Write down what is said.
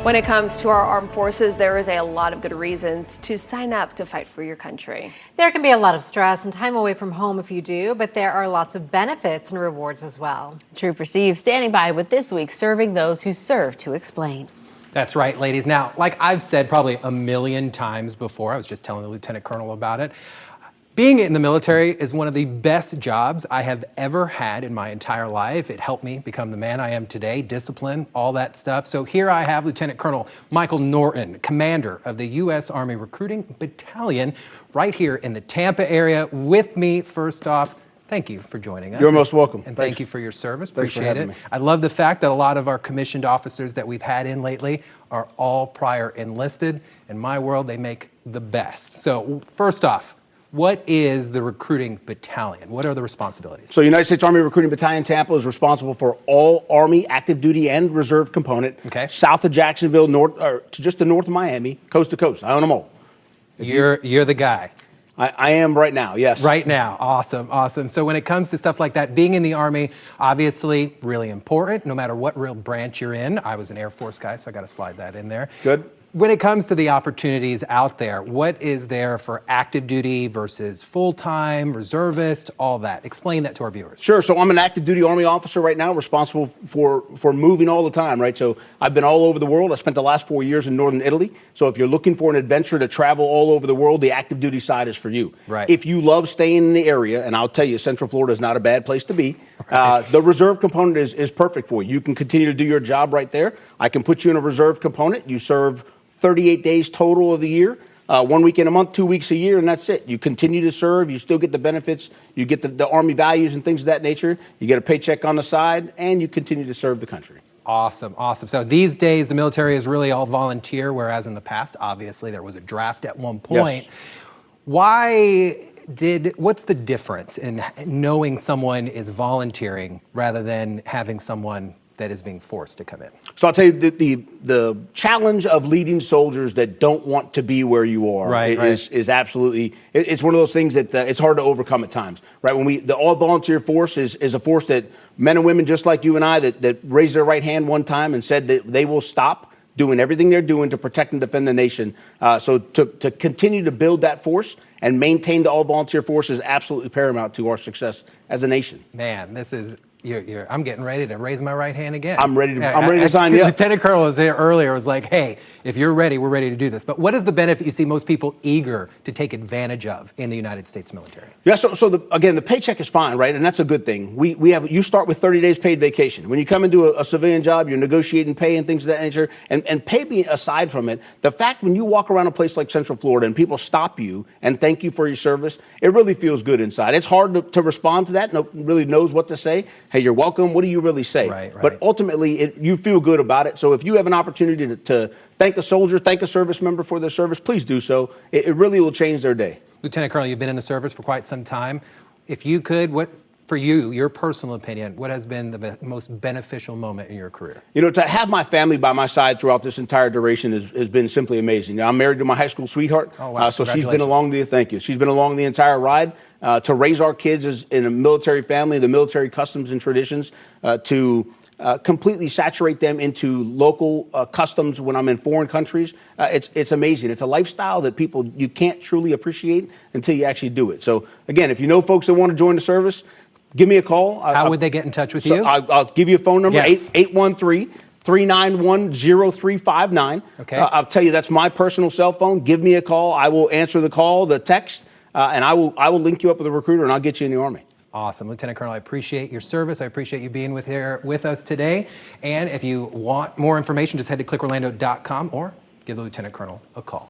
When it comes to our armed forces, there is a lot of good reasons to sign up to fight for your country. There can be a lot of stress and time away from home if you do, but there are lots of benefits and rewards as well. Trooper Steve standing by with this week Serving Those Who Serve to explain. That's right, ladies. Now, like I've said probably a million times before, I was just telling the Lieutenant Colonel about it, being in the military is one of the best jobs I have ever had in my entire life. It helped me become the man I am today, discipline, all that stuff. So here I have Lieutenant Colonel Michael Norton, commander of the U.S. Army Recruiting Battalion, right here in the Tampa area with me. First off, thank you for joining us. You're most welcome. And thank you for your service. Thanks Appreciate it. me. I love the fact that a lot of our commissioned officers that we've had in lately are all prior enlisted. In my world, they make the best. So first off, what is the recruiting battalion? What are the responsibilities? So United States Army Recruiting Battalion Tampa is responsible for all Army active duty and reserve component. Okay. South of Jacksonville, north, or to just the north of Miami, coast to coast. I own them all. You're the guy. I am right now, yes. Right now. Awesome, awesome. So when it comes to stuff like that, being in the Army, obviously really important, no matter what real branch you're in. I was an Air Force guy, so I got to slide that in there. Good. When it comes to the opportunities out there, what is there for active duty versus full-time, reservist, all that? Explain that to our viewers. Sure. So I'm an active duty Army officer right now, responsible for moving all the time, right? So I've been all over the world. I spent the last 4 years in northern Italy. So if you're looking for an adventure to travel all over the world, the active duty side is for you. Right. If you love staying in the area, and I'll tell you, Central Florida is not a bad place to be, right. The reserve component is perfect for you. You can continue to do your job right there. I can put you in a reserve component. You serve 38 days total of the year, 1 week in a month, 2 weeks a year, and that's it. You continue to serve, you still get the benefits, you get the Army values and things of that nature, you get a paycheck on the side, and you continue to serve the country. Awesome, awesome. So these days, the military is really all volunteer, whereas in the past, obviously, there was a draft at one point. Yes. What's the difference in knowing someone is volunteering rather than having someone that is being forced to come in? So I'll tell you the challenge of leading soldiers that don't want to be where you are is absolutely, it's one of those things that it's hard to overcome at times, right? When the all volunteer force is a force that men and women just like you and I that raised their right hand one time and said that they will stop doing everything they're doing to protect and defend the nation. So to continue to build that force and maintain the all volunteer force is absolutely paramount to our success as a nation. Man, this is, I'm getting ready to raise my right hand again. I'm ready to sign you up. Lieutenant Colonel was there earlier, was like, hey, if you're ready, we're ready to do this. But what is the benefit you see most people eager to take advantage of in the United States military? Yeah, again, the paycheck is fine, right? And that's a good thing. You start with 30 days paid vacation. When you come into a civilian job, you're negotiating pay and things of that nature. And pay being aside from it, the fact when you walk around a place like Central Florida and people stop you and thank you for your service, it really feels good inside. It's hard to respond to that. Nobody really knows what to say. Hey, you're welcome. What do you really say? Right. But ultimately, you feel good about it. So if you have an opportunity to thank a soldier, thank a service member for their service, please do so. It really will change their day. Lieutenant Colonel, you've been in the service for quite some time. If you could, for you, your personal opinion, what has been the most beneficial moment in your career? You know, to have my family by my side throughout this entire duration has been simply amazing. I'm married to my high school sweetheart. Oh, wow. So she's been along thank you. She's been along the entire ride. To raise our kids in a military family, the military customs and traditions, to completely saturate them into local customs when I'm in foreign countries. It's amazing. It's a lifestyle that you can't truly appreciate until you actually do it. So again, if you know folks that want to join the service, give me a call. How would they get in touch with you? I'll give you a phone number, yes. 813-391-0359. Okay. I'll tell you, that's my personal cell phone. Give me a call. I will answer the call, the text, and I will link you up with a recruiter, and I'll get you in the Army. Awesome. Lieutenant Colonel, I appreciate your service. I appreciate you being with us today. And if you want more information, just head to clickorlando.com or give the Lieutenant Colonel a call.